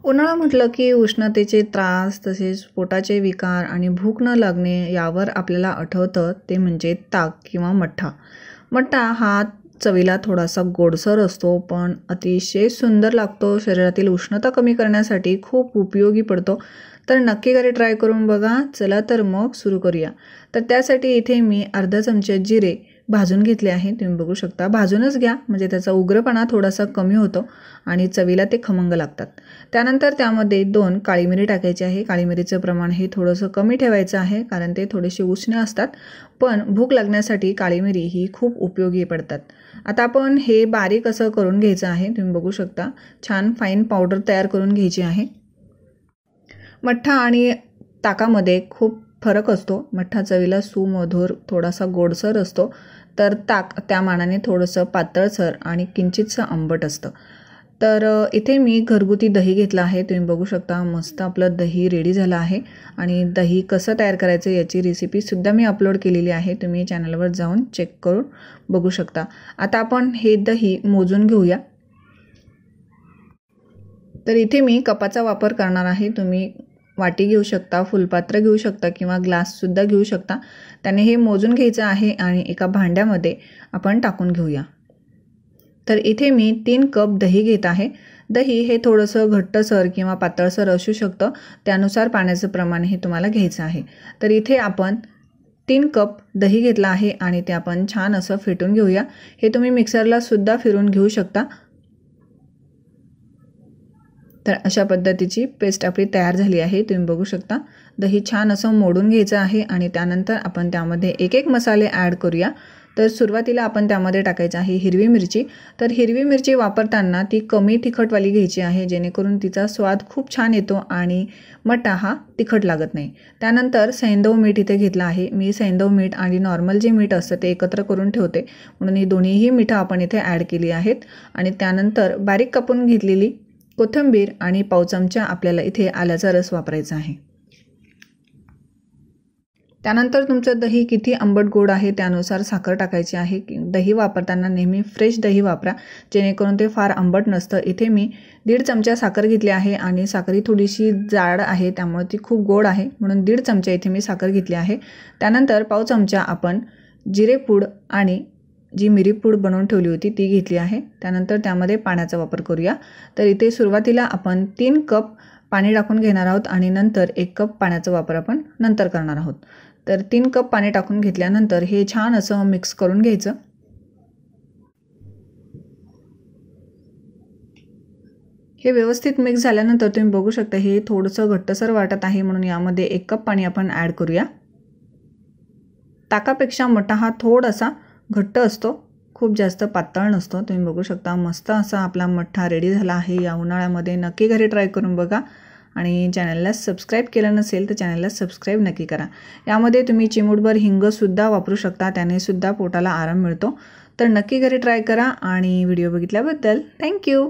उन्हाळा म्हटलं की उष्णतेचे त्रास, तसेच पोटाचे विकार आणि भूक न लागणे यावर आपल्याला आठवतं ते म्हणजे ताक किंवा मठ्ठा. मठ्ठा हा चवीला थोडासा गोडसर असतो, पण अतिशय सुंदर लागतो. शरीरातील उष्णता कमी करण्यासाठी खूप उपयोगी पडतो. तर नक्की घरी ट्राय करून बघा. चला तर मग सुरू करूया. तर त्यासाठी इथे मी अर्धा चमचा जिरे भाजून घेतले आहे. तुम्ही बघू शकता, भाजूनच घ्या म्हणजे त्याचा उग्रपणा थोडासा कमी होतो आणि चवीला ते खमंग लागतात. त्यानंतर त्यामध्ये 2 काळी मिरी टाकायची आहे. काळी मिरीचं प्रमाण हे थोडंसं कमी ठेवायचं आहे, कारण ते थोडेसे उष्ण असतात, पण भूक लागण्यासाठी काळी मिरी ही खूप उपयोगी पडतात. आता आपण हे बारीक असं करून घ्यायचं आहे. तुम्ही बघू शकता, छान फाईन पावडर तयार करून घ्यायची आहे. मठ्ठा आणि ताकामध्ये खूप फरक असतो. मठ्ठा चवीला सुमधुर, थोडासा गोडसर असतो, तर ताक त्या मानाने थोडंसं पातळसर आणि किंचितसं आंबट असतं. तर इथे मी घरगुती दही घेतलं आहे. तुम्ही बघू शकता, मस्त आपलं दही रेडी झालं आहे. आणि दही कसं तयार करायचं याची रेसिपीसुद्धा मी अपलोड केलेली आहे. तुम्ही चॅनलवर जाऊन चेक करून बघू शकता. आता आपण हे दही मोजून घेऊया. तर इथे मी कपाचा वापर करणार आहे. तुम्ही वाटी घेऊ शकता, फुलपात्र घेऊ शकता किंवा ग्लाससुद्धा घेऊ शकता. त्याने हे मोजून घ्यायचं आहे आणि एका भांड्यामध्ये आपण टाकून घेऊया. तर इथे मी 3 कप दही घेत आहे. दही हे थोडंसं घट्टसर किंवा पातळसर असू शकतं, त्यानुसार पाण्याचं प्रमाण हे तुम्हाला घ्यायचं आहे. तर इथे आपण 3 कप दही घेतलं आहे आणि ते आपण छान असं फेटून घेऊया. हे तुम्ही मिक्सरला सुद्धा फिरवून घेऊ शकता. तर अशा पद्धतीची पेस्ट आपली तयार झाली आहे. तुम्ही बघू शकता, दही छान असं मोडून घ्यायचं आहे आणि त्यानंतर आपण त्यामध्ये एक मसाले ॲड करूया. तर सुरुवातीला आपण त्यामध्ये टाकायचं आहे हिरवी मिरची. तर हिरवी मिरची वापरताना ती कमी तिखटवाली घ्यायची आहे, जेणेकरून तिचा स्वाद खूप छान येतो आणि मठ्ठा हा तिखट लागत नाही. त्यानंतर सैंधव मीठ इथे घेतलं आहे. मी सैंधव मीठ आणि नॉर्मल जे मीठ असतं ते एकत्र करून ठेवते, म्हणून ही दोन्हीही मिठं आपण इथे ॲड केली आहेत. आणि त्यानंतर बारीक कापून घेतलेली कोथिंबीर आणि पाव चमचा आपल्याला इथे आल्याचा रस वापरायचा आहे. त्यानंतर तुमचं दही किती आंबट गोड आहे त्यानुसार साखर टाकायची आहे. दही वापरताना नेहमी फ्रेश दही वापरा, जेणेकरून ते फार आंबट नसतं. इथे मी 1.5 चमचा साखर घेतली आहे आणि साखर ही थोडीशी जाड आहे, त्यामुळे ती खूप गोड आहे, म्हणून 1.5 चमचा इथे मी साखर घेतली आहे. त्यानंतर पाव चमचा आपण जिरेपूड आणि जी मिरीपूड बनवून ठेवली होती ती घेतली आहे. त्यानंतर त्यामध्ये पाण्याचा वापर करूया. तर इथे सुरुवातीला आपण 3 कप पाणी टाकून घेणार आहोत आणि नंतर 1 कप पाण्याचा वापर आपण नंतर करणार आहोत. तर 3 कप पाणी टाकून घेतल्यानंतर हे छान असं मिक्स करून घ्यायचं. हे व्यवस्थित मिक्स झाल्यानंतर तुम्ही बघू शकता हे थोडंसं घट्टसर वाटत आहे, म्हणून यामध्ये 1 कप पाणी आपण ॲड करूया. ताकापेक्षा मठ्ठा हा थोडासा घट्ट असतो, खूप जास्त पातळ नसतो. तुम्ही बघू शकता, मस्त असा आपला मठ्ठा रेडी झाला आहे. या उन्हाळ्यामध्ये नक्की घरी ट्राय करून बघा आणि चॅनलला सबस्क्राईब केलं नसेल तर चॅनलला सबस्क्राईब नक्की करा. यामध्ये तुम्ही चिमूटभर हिंगसुद्धा वापरू शकता, त्यानेसुद्धा पोटाला आराम मिळतो. तर नक्की घरी ट्राय करा आणि व्हिडिओ बघितल्याबद्दल थँक्यू.